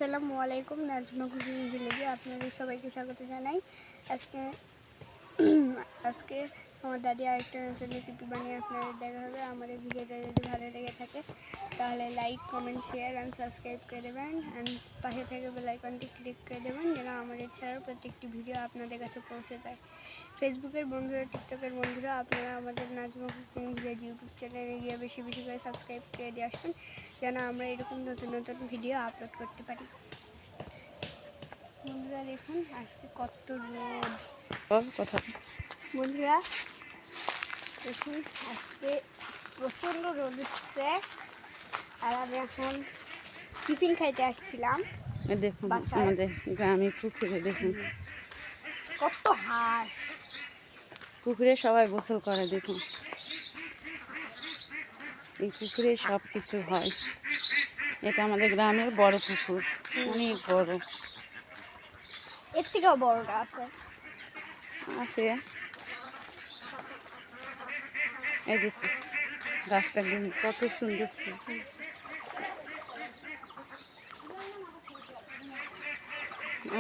আসসালামু আলাইকুম, নাজমা কুকিং ভিলেজে আপনাদের সবাইকে স্বাগত জানাই। আজকে আজকে আমার দাদি আরেকটা নতুন রেসিপি বানিয়ে আপনাদের দেখা হবে। আমাদের ভিডিওটা যদি ভালো লেগে থাকে তাহলে like, comment, share and subscribe করে দেবেন অ্যান্ড পাশে থেকে বেল আইকনটি ক্লিক করে দেবেন যেন আমাদের ছাড়াও প্রত্যেকটি ভিডিও আপনাদের কাছে পৌঁছে যায়। ফেসবুকের বন্ধুরা, টিকটকের বন্ধুরা, আপনারা আমাদের নাজমা কুকিং ভিলেজ ইউটিউব চ্যানেলে গিয়ে বেশি বেশি করে সাবস্ক্রাইব করে দিয়ে আসবেন যেন আমরা এরকম নতুন নতুন ভিডিও আপলোড করতে পারি। বন্ধুরা দেখুন আজকে কত রোদ। বন্ধুরা দেখুন আজকে প্রচণ্ড রোদ উঠছে আর আমি এখন টিফিন খাইতে আসছিলাম। দেখুন আমাদের গ্রামে পুকুরে দেখুন কত হাঁস, পুকুরে সবাই গোসল করে। দেখুন এই পুকুরে সব কিছু হয়। এটা আমাদের গ্রামের বড় পুকুর, অনেক বড়। এর থেকেও বড়টা আছে। এই দেখুন গাছটা দেখুন কত সুন্দর ফুল,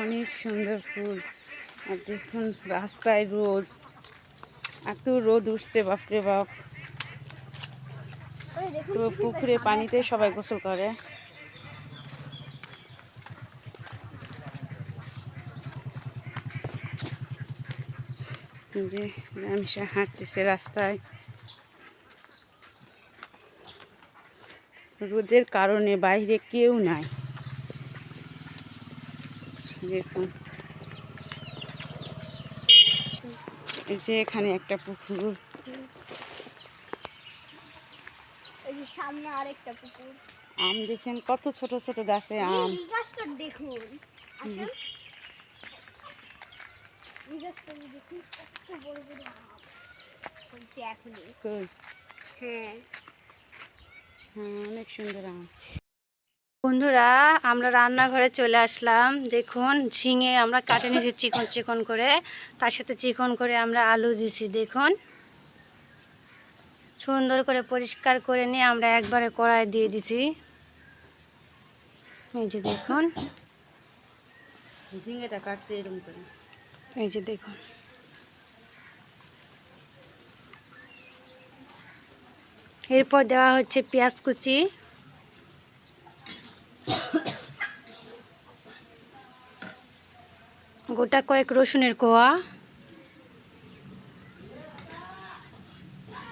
অনেক সুন্দর ফুল। আর দেখুন রাস্তায় রোদ, এত রোদ উঠছে, বাপরে বাপ। তো পুকুরে পানিতে সবাই গোসল করে। যে রামেশা হাঁটতেছে রাস্তায়, রোদের কারণে বাইরে কেউ নাই। দেখুন এই যে এখানে একটা পুকুর, এই যে সামনে আরেকটা পুকুর। আম দেখেন কত ছোট ছোট গাছে আম। এই গাছটা দেখুন, আসেন এই গাছটা দেখুন কত বড় বড় আম হয়েছে এখনই। হ্যাঁ হ্যাঁ, অনেক সুন্দর আম। বন্ধুরা আমরা রান্নাঘরে চলে আসলাম। দেখুন ঝিঙে আমরা কাটে নিয়েছি চিকন চিকন করে, তার সাথে চিকন করে আমরা আলু দিছি। দেখুন সুন্দর করে পরিষ্কার করে নিয়ে আমরা একবারে কড়াই দিয়ে দিছি। এই যে দেখুন, ঝিঙেটা কাটছে এরকম করে। এই যে দেখুন এরপর দেওয়া হচ্ছে পেঁয়াজ কুচি, গোটা কয়েক রসুনের কোয়া,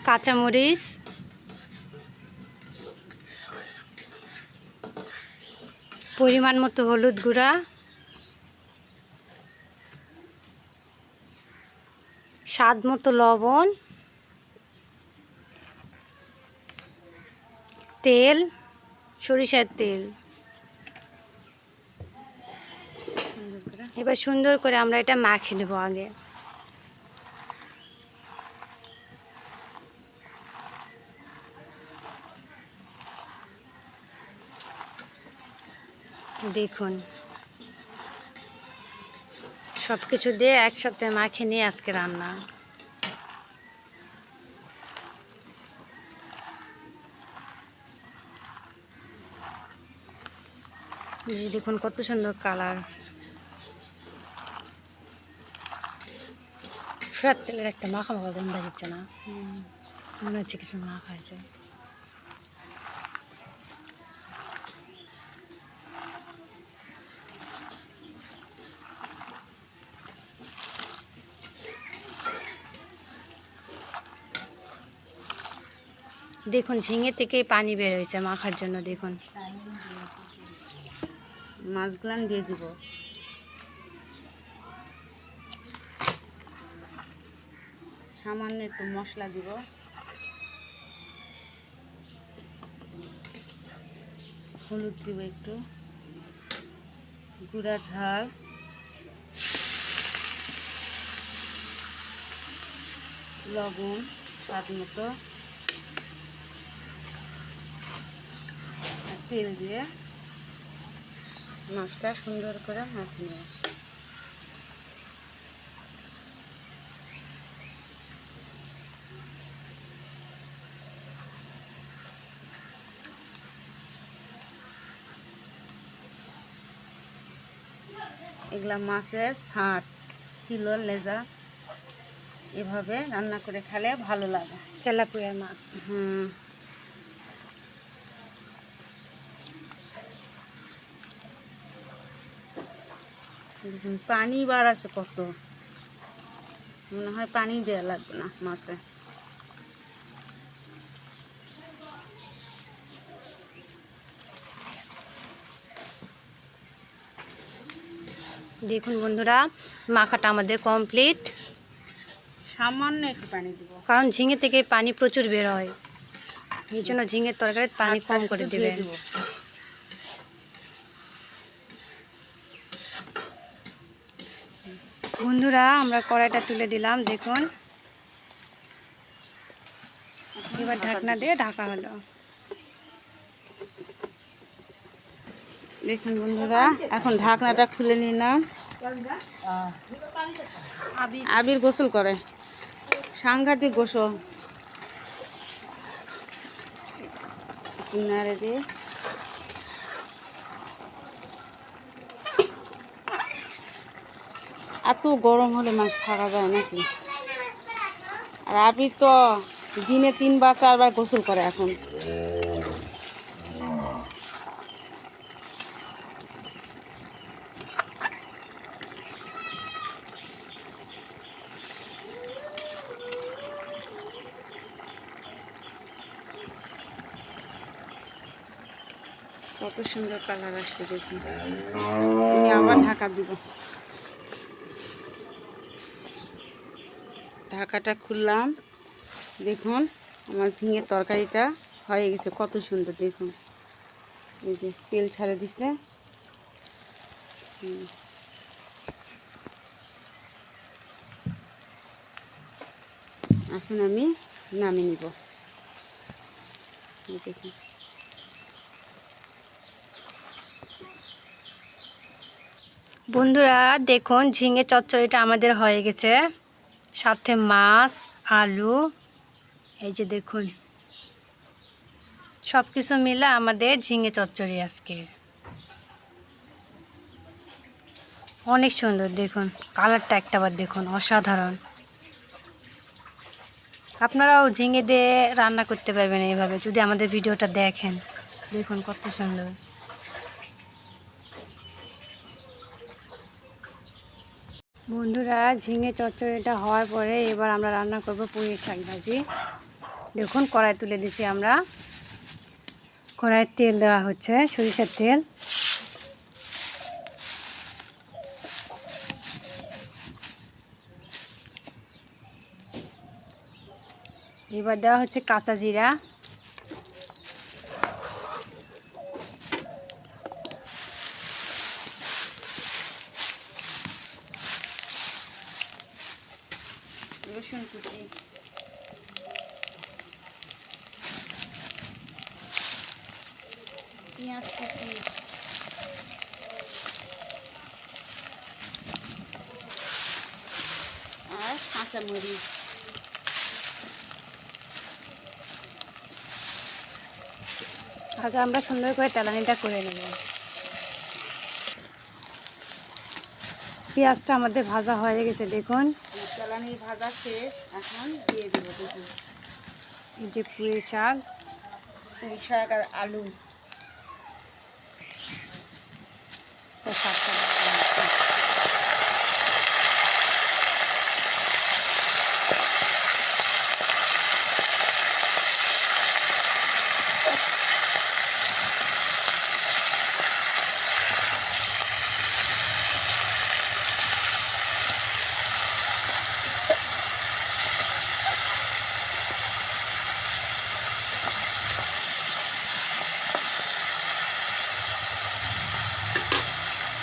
কাঁচামরিচ, পরিমাণ মতো হলুদ গুঁড়া, স্বাদ মতো লবণ, তেল, সরিষার তেল। এবার সুন্দর করে আমরা এটা মাখে নেব। আগে দেখুন সব কিছু দিয়ে একসাথে মাখে নিয়ে আজকে রান্না। দেখুন কত সুন্দর কালার। সয়ার তেলের একটা মাখা মাখা গন্ধ দিচ্ছে না? মনে হচ্ছে কিছু মাখা আছে। দেখুন ঝিঙে থেকেই পানি বের হয়েছে মাখার জন্য। দেখুন মাছগুলান দিয়ে দিব। সামান্য একটু মশলা দিব, হলুদ দিব একটু, গুঁড়া ঝাল, লবণ স্বাদ মতো, আর তেল দিয়ে মাছটা সুন্দর করে মাখিয়ে নেব। এগুলা মাছের ছাট ছিল লেজা, এভাবে রান্না করে খেলে ভালো লাগে। তেলাপিয়া মাছ। হুম, দেখুন পানি বার আছে কত, মনে হয় পানি দেওয়া লাগবে না মাছে। দেখুন বন্ধুরা, মাখাটা আমাদের কমপ্লিট। সামান্য একটু পানি দিব, কারণ ঝিঙে থেকে পানি প্রচুর বের হয়, এই জন্য ঝিঙের তরকারিতে পানি কম করে দিবেন। বন্ধুরা আমরা কড়াইটা তুলে দিলাম, দেখুন এবার ঢাকনা দিয়ে ঢাকা হলো। দেখুন বন্ধুরা, এখন ঢাকনাটা খুলে নিলাম। আবির গোসল করে, সাংঘাতিক গোসল। কিনারে দিয়ে এত গরম হলে মাছ থাকা যায় নাকি? আর আবির তো দিনে 3 বার 4 বার গোসল করে এখন। কত সুন্দর কালার আসছে দেখুন। আমি আবার ঢাকা দিব। ঢাকাটা খুললাম, দেখুন আমার ঝিঙের তরকারিটা হয়ে গেছে, কত সুন্দর দেখুন। এই যে তেল ছাড়ে দিছে। এখন আমি নামিয়ে নিব। দেখুন বন্ধুরা দেখুন ঝিঙে চচ্চড়িটা আমাদের হয়ে গেছে, সাথে মাছ, আলু, এই যে দেখুন সব কিছু মিলে আমাদের ঝিঙে চচ্চড়ি আজকে। অনেক সুন্দর, দেখুন কালারটা একটাবার দেখুন, অসাধারণ। আপনারাও ঝিঙে দিয়ে রান্না করতে পারবেন এইভাবে যদি আমাদের ভিডিওটা দেখেন। দেখুন কত সুন্দর। বন্ধুরা ঝিঙে চচ্চড়িটা হওয়ার পরে এবার আমরা রান্না করব পুঁই শাক ভাজি। দেখুন কড়াই তুলে দিছি আমরা, কড়াইয়ের তেল দেওয়া হচ্ছে, সরিষার তেল। এবার দেওয়া হচ্ছে কাঁচা জিরা, রসুন কুচি, পেঁয়াজ কুচি, আর কাঁচামরিচ। আগে আমরা সুন্দর করে তেলানিটা করে নেব। পেঁয়াজটা আমাদের ভাজা হয়ে গেছে, দেখুন তেলানি ভাজা শেষ, এখন দিয়ে দেবো। দেখুন এই যে পুঁই শাক, পুঁই শাক আর আলু। শাকটা দেওয়া হচ্ছে।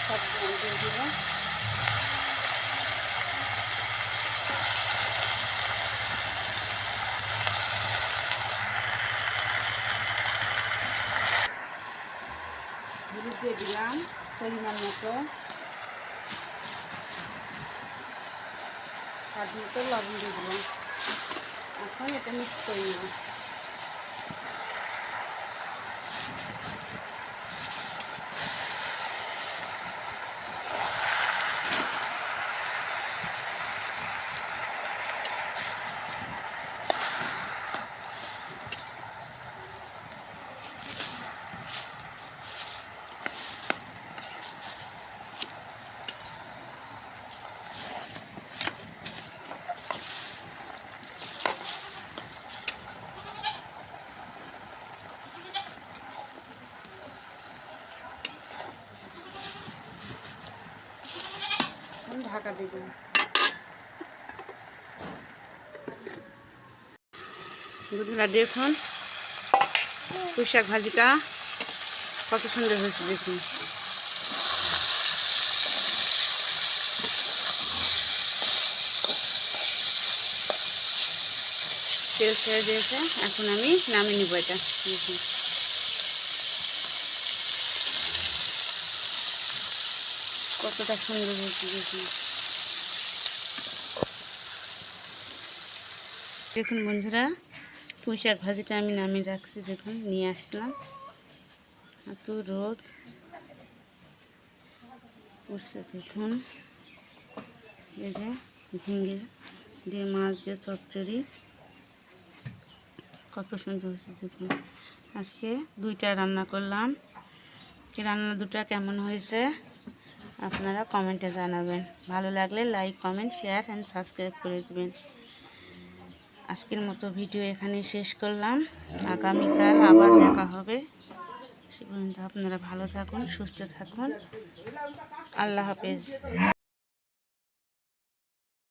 সব দিয়ে দিব। হলুদ দিয়ে দিলাম পরিমাণ মতো, স্বাদ মতো লবণ দিয়ে দিলাম। এখন এটা মিক্স করে নেব। এখন ঢাকা দেব। বন্ধুরা দেখুন পুঁই শাক ভাজিটা কত সুন্দর হয়েছে দেখুন। তেল ছেড়ে দিয়েছে, এখন আমি নামিয়ে নিব এটা। দেখুন কতটা সুন্দর হয়েছে দেখুন। দেখুন বন্ধুরা পুঁই শাক ভাজিটা আমি নামিয়ে রাখছি, দেখুন নিয়ে আসলাম। এত রোদ উঠছে দেখুন। এই যে ঝিঙ্গে দিয়ে মাছ দিয়ে চচ্চড়ি কত সুন্দর হয়েছে দেখুন। আজকে দুইটা রান্না করলাম, রান্না দুটা কেমন হয়েছে আপনারা কমেন্টে জানাবেন। ভালো লাগলে like comment share and subscribe করে দেবেন। আজকের মতো ভিডিও এখানে শেষ করলাম, আগামীকাল আবার দেখা হবে। সে পর্যন্ত আপনারা ভালো থাকুন, সুস্থ থাকুন, আল্লাহ হাফেজ।